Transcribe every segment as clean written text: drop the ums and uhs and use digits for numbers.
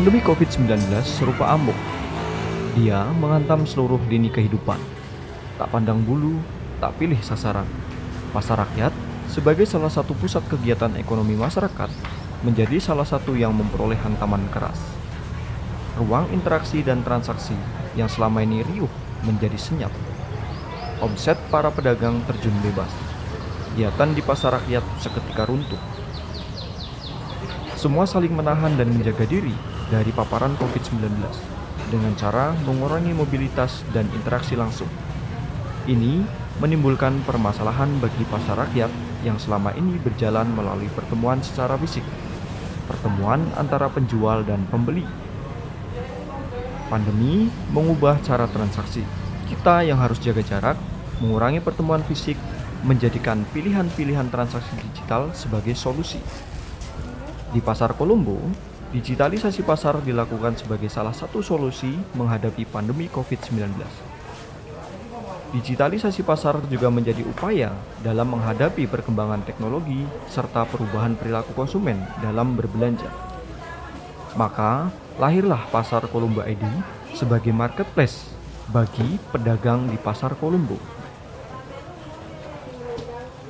Pandemi COVID-19 serupa amuk. Dia menghantam seluruh lini kehidupan. Tak pandang bulu, tak pilih sasaran. Pasar rakyat, sebagai salah satu pusat kegiatan ekonomi masyarakat, menjadi salah satu yang memperoleh hantaman keras. Ruang interaksi dan transaksi yang selama ini riuh menjadi senyap. Omset para pedagang terjun bebas. Kegiatan di pasar rakyat seketika runtuh. Semua saling menahan dan menjaga diri dari paparan COVID-19 dengan cara mengurangi mobilitas dan interaksi langsung. Ini menimbulkan permasalahan bagi pasar rakyat yang selama ini berjalan melalui pertemuan secara fisik, pertemuan antara penjual dan pembeli. Pandemi mengubah cara transaksi. Kita yang harus jaga jarak, mengurangi pertemuan fisik, menjadikan pilihan-pilihan transaksi digital sebagai solusi. Di Pasar Kolombo, digitalisasi pasar dilakukan sebagai salah satu solusi menghadapi pandemi COVID-19. Digitalisasi pasar juga menjadi upaya dalam menghadapi perkembangan teknologi serta perubahan perilaku konsumen dalam berbelanja. Maka, lahirlah Pasar Kolombo ID sebagai marketplace bagi pedagang di Pasar Kolombo.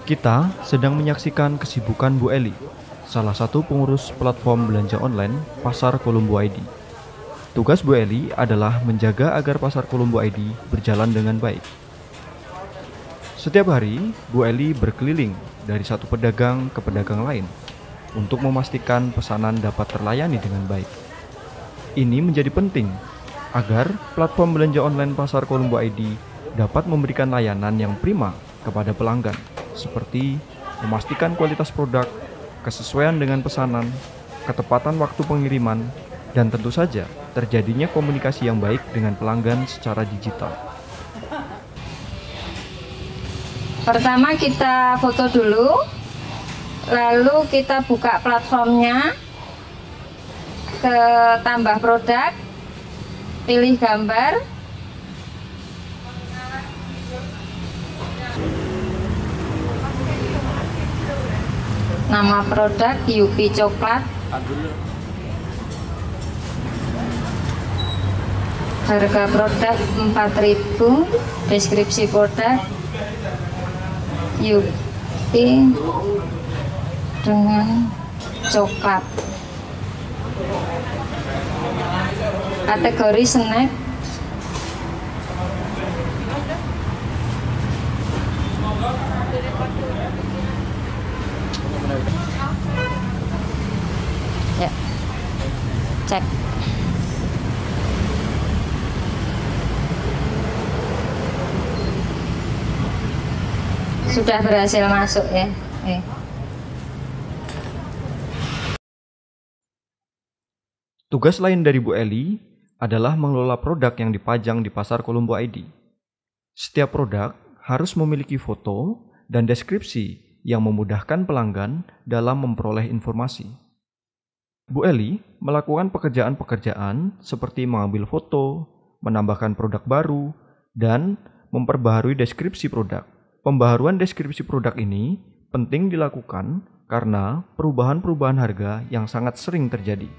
Kita sedang menyaksikan kesibukan Bu Eli, salah satu pengurus platform belanja online Pasar Kolombo ID. Tugas Bu Eli adalah menjaga agar Pasar Kolombo ID berjalan dengan baik. Setiap hari, Bu Eli berkeliling dari satu pedagang ke pedagang lain untuk memastikan pesanan dapat terlayani dengan baik. Ini menjadi penting agar platform belanja online Pasar Kolombo ID dapat memberikan layanan yang prima kepada pelanggan, seperti memastikan kualitas produk, kesesuaian dengan pesanan, ketepatan waktu pengiriman, dan tentu saja terjadinya komunikasi yang baik dengan pelanggan secara digital. Pertama kita foto dulu, lalu kita buka platformnya, ke tambah produk, pilih gambar, nama produk Yupi Coklat, harga produk 4.000, deskripsi produk Yupi dengan coklat, kategori snack, ya, cek. Sudah berhasil masuk ya. Tugas lain dari Bu Eli adalah mengelola produk yang dipajang di Pasar Kolombo ID. Setiap produk harus memiliki foto dan deskripsi yang memudahkan pelanggan dalam memperoleh informasi. Bu Eli melakukan pekerjaan-pekerjaan seperti mengambil foto, menambahkan produk baru, dan memperbaharui deskripsi produk. Pembaharuan deskripsi produk ini penting dilakukan karena perubahan-perubahan harga yang sangat sering terjadi.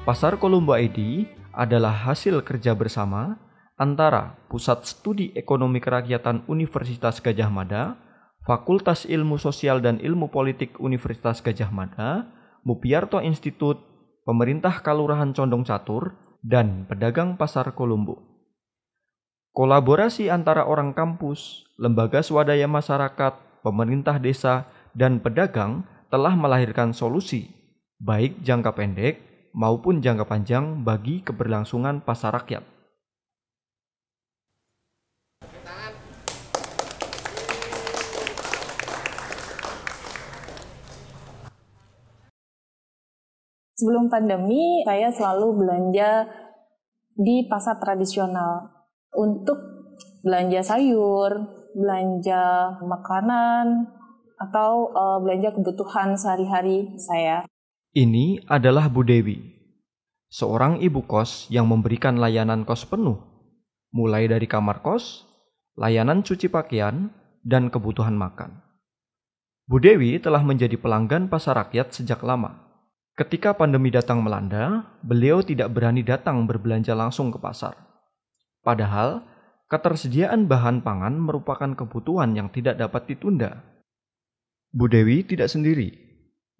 Pasar Kolombo ID adalah hasil kerja bersama antara Pusat Studi Ekonomi Kerakyatan Universitas Gadjah Mada, Fakultas Ilmu Sosial dan Ilmu Politik Universitas Gadjah Mada, Mupiarto Institute, Pemerintah Kalurahan Condong Catur, dan pedagang Pasar Kolombo. Kolaborasi antara orang kampus, lembaga swadaya masyarakat, pemerintah desa, dan pedagang telah melahirkan solusi, baik jangka pendek maupun jangka panjang bagi keberlangsungan pasar rakyat. Sebelum pandemi, saya selalu belanja di pasar tradisional untuk belanja sayur, belanja makanan, atau belanja kebutuhan sehari-hari saya. Ini adalah Bu Dewi, seorang ibu kos yang memberikan layanan kos penuh, mulai dari kamar kos, layanan cuci pakaian, dan kebutuhan makan. Bu Dewi telah menjadi pelanggan pasar rakyat sejak lama. Ketika pandemi datang melanda, beliau tidak berani datang berbelanja langsung ke pasar. Padahal, ketersediaan bahan pangan merupakan kebutuhan yang tidak dapat ditunda. Bu Dewi tidak sendiri.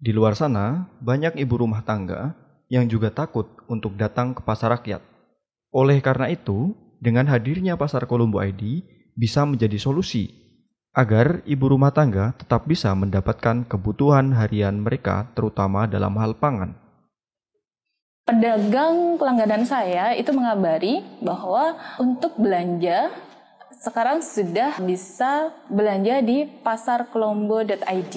Di luar sana, banyak ibu rumah tangga yang juga takut untuk datang ke pasar rakyat. Oleh karena itu, dengan hadirnya Pasar Kolombo ID bisa menjadi solusi agar ibu rumah tangga tetap bisa mendapatkan kebutuhan harian mereka, terutama dalam hal pangan. Pedagang langganan saya itu mengabari bahwa untuk belanja sekarang sudah bisa belanja di pasarkolombo.id.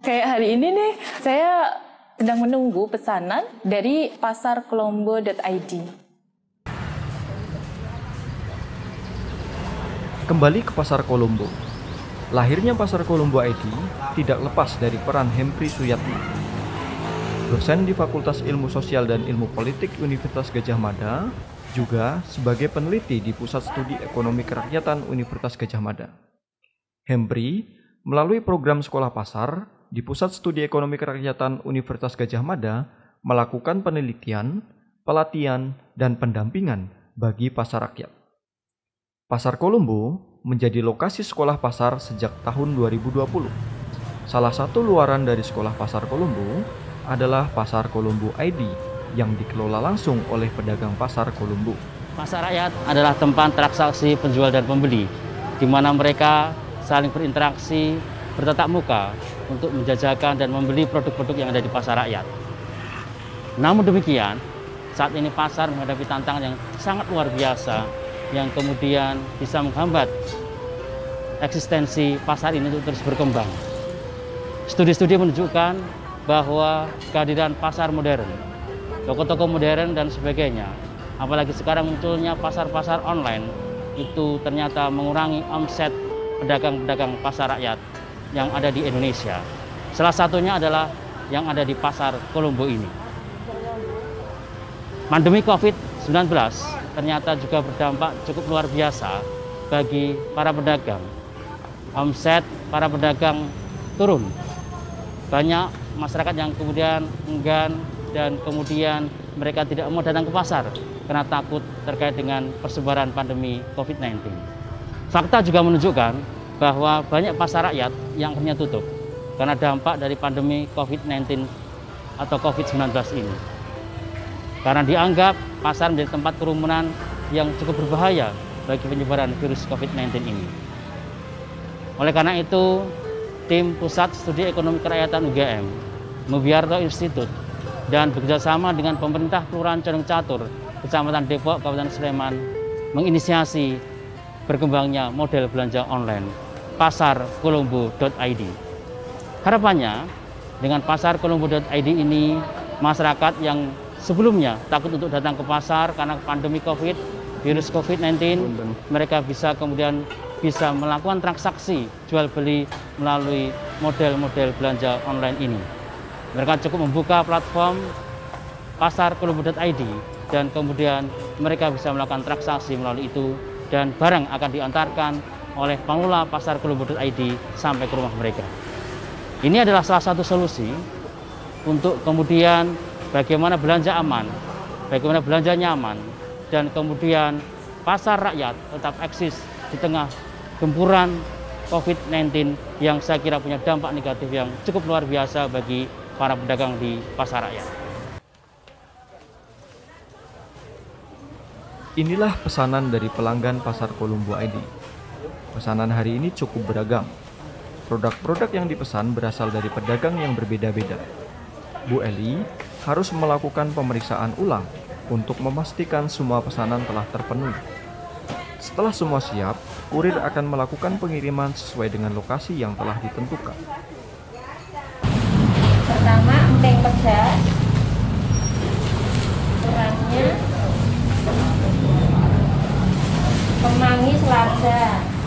Kayak hari ini nih, saya sedang menunggu pesanan dari pasarkolombo.id. Kembali ke Pasar Kolombo. Lahirnya Pasar Kolombo ID tidak lepas dari peran Hempri Suyatma, dosen di Fakultas Ilmu Sosial dan Ilmu Politik Universitas Gadjah Mada, juga sebagai peneliti di Pusat Studi Ekonomi Kerakyatan Universitas Gadjah Mada. Hempri, melalui program Sekolah Pasar di Pusat Studi Ekonomi Kerakyatan Universitas Gadjah Mada, melakukan penelitian, pelatihan, dan pendampingan bagi pasar rakyat. Pasar Kolombo menjadi lokasi sekolah pasar sejak tahun 2020. Salah satu luaran dari sekolah Pasar Kolombo adalah Pasar Kolombo ID yang dikelola langsung oleh pedagang Pasar Kolombo. Pasar rakyat adalah tempat transaksi penjual dan pembeli, di mana mereka saling berinteraksi, bertatap muka untuk menjajakan dan membeli produk-produk yang ada di pasar rakyat. Namun demikian, saat ini pasar menghadapi tantangan yang sangat luar biasa, yang kemudian bisa menghambat eksistensi pasar ini untuk terus berkembang. Studi-studi menunjukkan bahwa kehadiran pasar modern, toko-toko modern dan sebagainya, apalagi sekarang munculnya pasar-pasar online, itu ternyata mengurangi omset pedagang-pedagang pasar rakyat yang ada di Indonesia. Salah satunya adalah yang ada di Pasar Kolombo ini. Pandemi COVID-19 ternyata juga berdampak cukup luar biasa bagi para pedagang. Omset para pedagang turun. Banyak masyarakat yang kemudian enggan dan kemudian mereka tidak mau datang ke pasar karena takut terkait dengan persebaran pandemi COVID-19. Fakta juga menunjukkan bahwa banyak pasar rakyat yang akhirnya tutup karena dampak dari pandemi COVID-19 atau COVID-19 ini. Karena dianggap pasar menjadi tempat kerumunan yang cukup berbahaya bagi penyebaran virus COVID-19 ini. Oleh karena itu, tim Pusat Studi Ekonomi Kerakyatan UGM, Mubiarto Institute, dan bekerjasama dengan pemerintah Kelurahan Condong Catur, Kecamatan Depok, Kabupaten Sleman, menginisiasi berkembangnya model belanja online pasarkolombo.id. Harapannya, dengan pasarkolombo.id ini, masyarakat yang sebelumnya takut untuk datang ke pasar karena pandemi virus COVID-19, mereka bisa kemudian bisa melakukan transaksi jual beli melalui model-model belanja online ini. Mereka cukup membuka platform pasarkolombo.id dan kemudian mereka bisa melakukan transaksi melalui itu dan barang akan diantarkan oleh pengelola pasarkolombo.id sampai ke rumah mereka. Ini adalah salah satu solusi untuk kemudian bagaimana belanja aman, bagaimana belanja nyaman, dan kemudian pasar rakyat tetap eksis di tengah gempuran COVID-19 yang saya kira punya dampak negatif yang cukup luar biasa bagi para pedagang di pasar rakyat. Inilah pesanan dari pelanggan Pasar Kolombo ID. Pesanan hari ini cukup beragam. Produk-produk yang dipesan berasal dari pedagang yang berbeda-beda. Bu Eli harus melakukan pemeriksaan ulang untuk memastikan semua pesanan telah terpenuhi. Setelah semua siap, kurir akan melakukan pengiriman sesuai dengan lokasi yang telah ditentukan. Pertama, emping pedas. Ukurannya kemangi selada.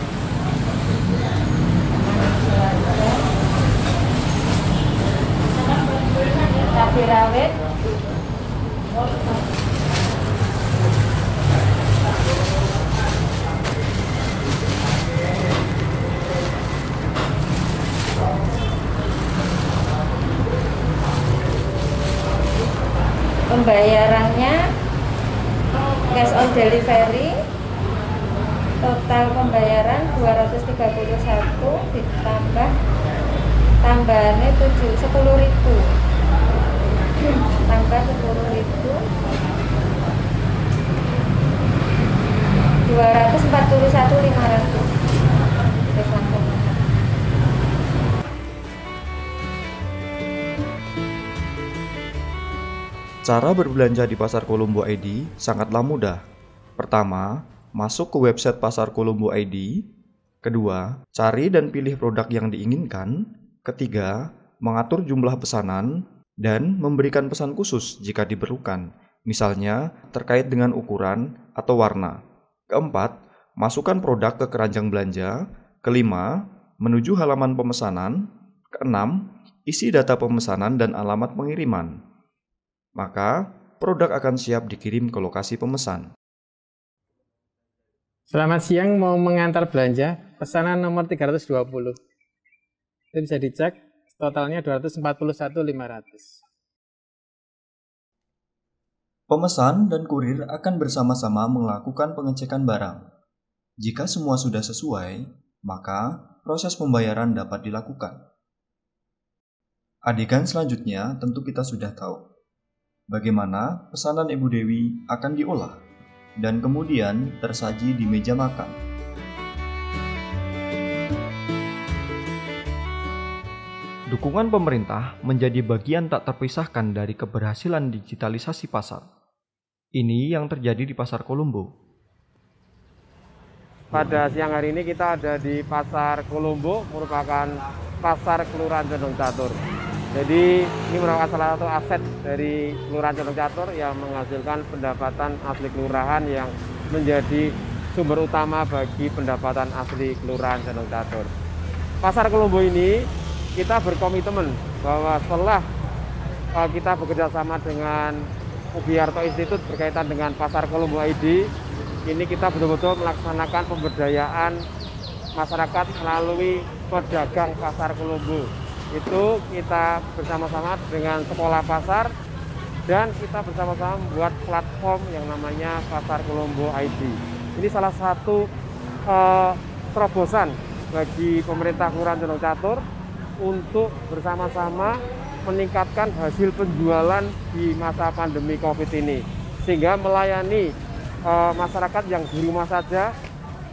Cabai rawit. Pembayarannya cash on delivery, total pembayaran 231 ditambah tambahannya 10.000 tambah 10.000 241.500. Cara berbelanja di Pasar Kolombo ID sangatlah mudah. Pertama, masuk ke website Pasar Kolombo ID. Kedua, cari dan pilih produk yang diinginkan. Ketiga, mengatur jumlah pesanan dan memberikan pesan khusus jika diperlukan, misalnya terkait dengan ukuran atau warna. Keempat, masukkan produk ke keranjang belanja. Kelima, menuju halaman pemesanan. Keenam, isi data pemesanan dan alamat pengiriman. Maka, produk akan siap dikirim ke lokasi pemesan. Selamat siang, mau mengantar belanja, pesanan nomor 320. Itu bisa dicek, totalnya 241.500. Pemesan dan kurir akan bersama-sama melakukan pengecekan barang. Jika semua sudah sesuai, maka proses pembayaran dapat dilakukan. Adegan selanjutnya tentu kita sudah tahu bagaimana pesanan Ibu Dewi akan diolah dan kemudian tersaji di meja makan. Dukungan pemerintah menjadi bagian tak terpisahkan dari keberhasilan digitalisasi pasar. Ini yang terjadi di Pasar Kolombo. Pada siang hari ini kita ada di Pasar Kolombo, merupakan pasar Kelurahan Condong Catur. Jadi ini merupakan salah satu aset dari Kelurahan Condong Catur yang menghasilkan pendapatan asli kelurahan yang menjadi sumber utama bagi pendapatan asli Kelurahan Condong Catur. Pasar Kolombo ini kita berkomitmen bahwa setelah kita bekerja sama dengan Mugiarto Institute berkaitan dengan Pasar Kolombo ID, ini kita betul-betul melaksanakan pemberdayaan masyarakat melalui pedagang Pasar Kolombo. Itu kita bersama-sama dengan sekolah pasar dan kita bersama-sama membuat platform yang namanya Pasar Kolombo ID. Ini salah satu terobosan bagi pemerintah Kelurahan Condong Catur untuk bersama-sama meningkatkan hasil penjualan di masa pandemi COVID ini, sehingga melayani masyarakat yang di rumah saja,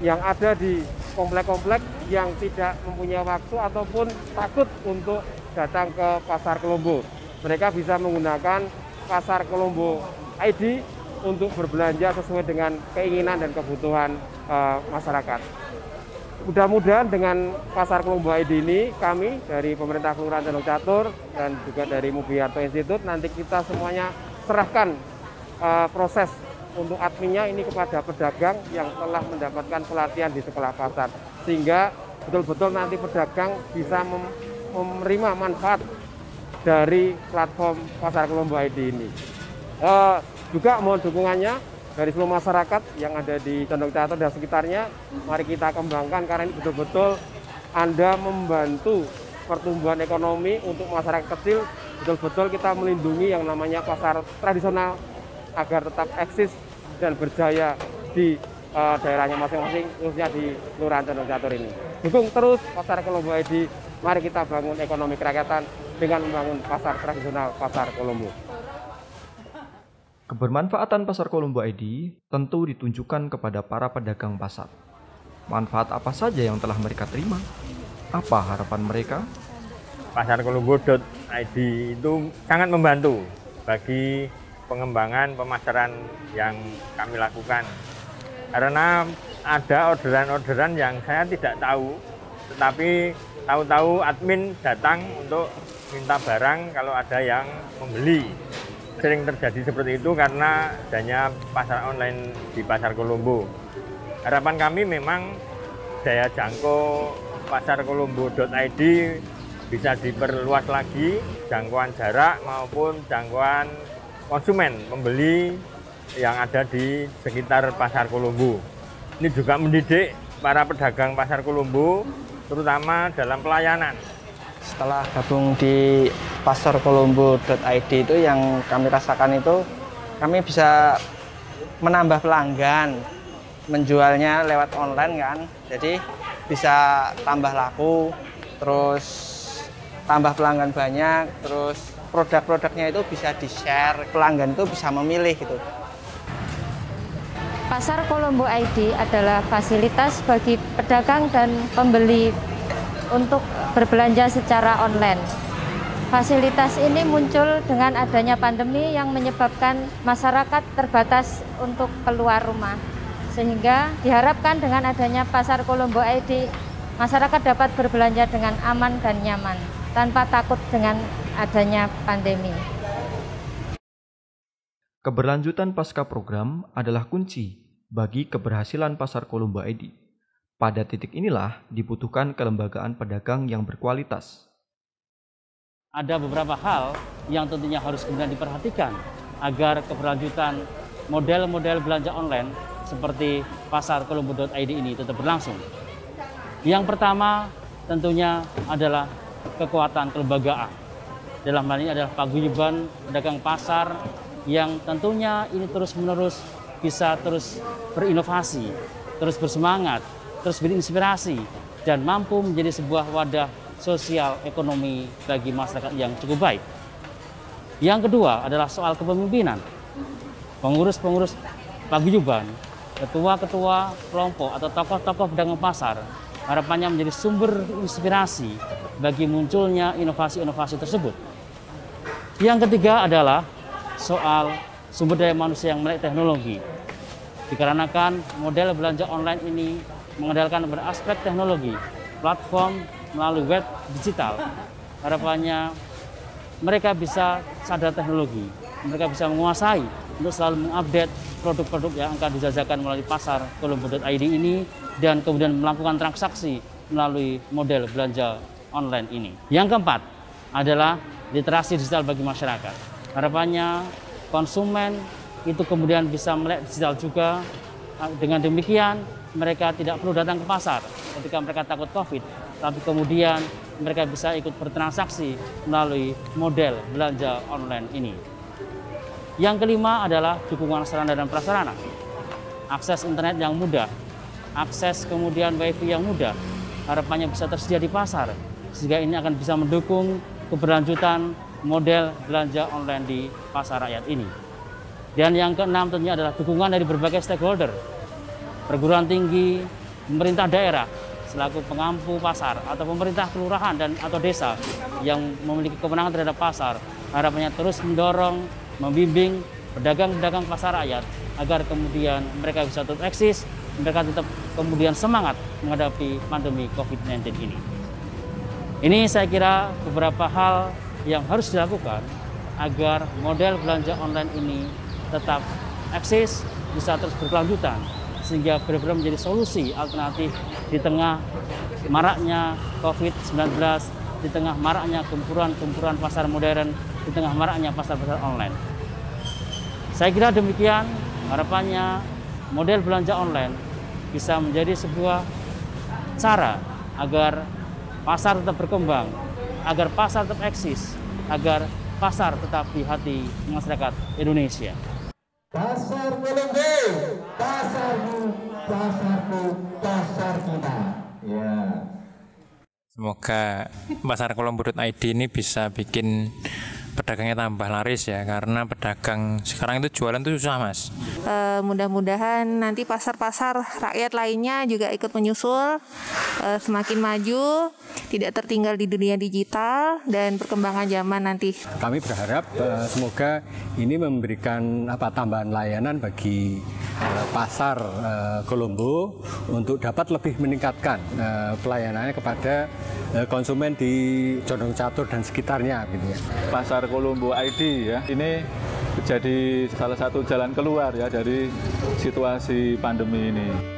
yang ada di komplek-komplek yang tidak mempunyai waktu ataupun takut untuk datang ke Pasar Kolombo. Mereka bisa menggunakan Pasar Kolombo ID untuk berbelanja sesuai dengan keinginan dan kebutuhan masyarakat. Mudah-mudahan dengan Pasar Kolombo ID ini, kami dari pemerintah Kelurahan Condong Catur dan juga dari Mugiarto Institute, nanti kita semuanya serahkan proses untuk adminnya ini kepada pedagang yang telah mendapatkan pelatihan di sekolah pasar, sehingga betul-betul nanti pedagang bisa menerima manfaat dari platform Pasar Kolombo ID ini. Juga mohon dukungannya dari seluruh masyarakat yang ada di Condong Catur dan sekitarnya. Mari kita kembangkan karena ini betul-betul Anda membantu pertumbuhan ekonomi untuk masyarakat kecil. Betul-betul kita melindungi yang namanya pasar tradisional agar tetap eksis dan berjaya di daerahnya masing-masing, khususnya di Kelurahan Condong Catur ini. Dukung terus Pasar Kolombo ID, mari kita bangun ekonomi kerakyatan dengan membangun pasar tradisional Pasar Kolombo. Kebermanfaatan Pasar Kolombo ID tentu ditunjukkan kepada para pedagang pasar. Manfaat apa saja yang telah mereka terima? Apa harapan mereka? Pasar Kolombo.id itu sangat membantu bagi pengembangan pemasaran yang kami lakukan, karena ada orderan-orderan yang saya tidak tahu, tetapi tahu-tahu admin datang untuk minta barang kalau ada yang membeli. Sering terjadi seperti itu karena adanya pasar online di Pasar Kolombo. Harapan kami memang daya jangkau Pasar Kolombo.id bisa diperluas lagi, jangkauan jarak maupun jangkauan konsumen pembeli yang ada di sekitar Pasar Kolombo. Ini juga mendidik para pedagang Pasar Kolombo, terutama dalam pelayanan. Setelah gabung di pasarkolombo.id itu yang kami rasakan itu kami bisa menambah pelanggan, menjualnya lewat online kan, jadi bisa tambah laku, terus tambah pelanggan banyak, terus produk-produknya itu bisa di-share, pelanggan itu bisa memilih gitu. Pasar Kolombo ID adalah fasilitas bagi pedagang dan pembeli untuk berbelanja secara online. Fasilitas ini muncul dengan adanya pandemi yang menyebabkan masyarakat terbatas untuk keluar rumah. Sehingga diharapkan dengan adanya Pasar Kolombo ID, masyarakat dapat berbelanja dengan aman dan nyaman, tanpa takut dengan adanya pandemi. Keberlanjutan pasca program adalah kunci bagi keberhasilan Pasar Kolombo ID. Pada titik inilah dibutuhkan kelembagaan pedagang yang berkualitas. Ada beberapa hal yang tentunya harus kemudian diperhatikan agar keberlanjutan model-model belanja online seperti pasar kolombo.id ini tetap berlangsung. Yang pertama tentunya adalah kekuatan kelembagaan. Dalam hal ini adalah paguyuban pedagang pasar yang tentunya ini terus-menerus bisa terus berinovasi, terus bersemangat, terus berinspirasi, dan mampu menjadi sebuah wadah sosial ekonomi bagi masyarakat yang cukup baik. Yang kedua adalah soal kepemimpinan. Pengurus-pengurus paguyuban, ketua-ketua kelompok atau tokoh-tokoh pedagang pasar harapannya menjadi sumber inspirasi bagi munculnya inovasi-inovasi tersebut. Yang ketiga adalah soal sumber daya manusia yang melek teknologi. Dikarenakan model belanja online ini mengandalkan beraspek teknologi, platform melalui web digital, harapannya mereka bisa sadar teknologi, mereka bisa menguasai untuk selalu mengupdate produk-produk yang akan dijajakan melalui pasar kolombo.id ini dan kemudian melakukan transaksi melalui model belanja online ini. Yang keempat adalah literasi digital bagi masyarakat. Harapannya konsumen itu kemudian bisa melek digital juga. Dengan demikian mereka tidak perlu datang ke pasar ketika mereka takut COVID, tapi kemudian mereka bisa ikut bertransaksi melalui model belanja online ini. Yang kelima adalah dukungan sarana dan prasarana. Akses internet yang mudah, akses kemudian wifi yang mudah, harapannya bisa tersedia di pasar, sehingga ini akan bisa mendukung keberlanjutan model belanja online di pasar rakyat ini. Dan yang keenam tentunya adalah dukungan dari berbagai stakeholder, perguruan tinggi, pemerintah daerah, selaku pengampu pasar atau pemerintah kelurahan dan atau desa yang memiliki kewenangan terhadap pasar, harapannya terus mendorong, membimbing pedagang-pedagang pasar rakyat agar kemudian mereka bisa tetap eksis, mereka tetap kemudian semangat menghadapi pandemi COVID-19 ini. Ini saya kira beberapa hal yang harus dilakukan agar model belanja online ini tetap eksis, bisa terus berkelanjutan, sehingga benar-benar menjadi solusi alternatif di tengah maraknya COVID-19, di tengah maraknya gempuran-gempuran pasar modern, di tengah maraknya pasar-pasar online. Saya kira demikian, harapannya model belanja online bisa menjadi sebuah cara agar pasar tetap berkembang, agar pasar tetap eksis, agar pasar tetap di hati masyarakat Indonesia. Pasar Kolombo, pasarmu, pasarku, pasar kita. Ya. Semoga pasar kolombo.id ini bisa bikin pedagangnya tambah laris ya, karena pedagang sekarang itu jualan itu susah, Mas. Mudah-mudahan nanti pasar-pasar rakyat lainnya juga ikut menyusul, semakin maju, tidak tertinggal di dunia digital dan perkembangan zaman nanti. Kami berharap semoga ini memberikan tambahan layanan bagi pasar Kolombo untuk dapat lebih meningkatkan pelayanannya kepada konsumen di Condong Catur dan sekitarnya gitu ya. Pasar Kolombo ID ya, ini menjadi salah satu jalan keluar ya dari situasi pandemi ini.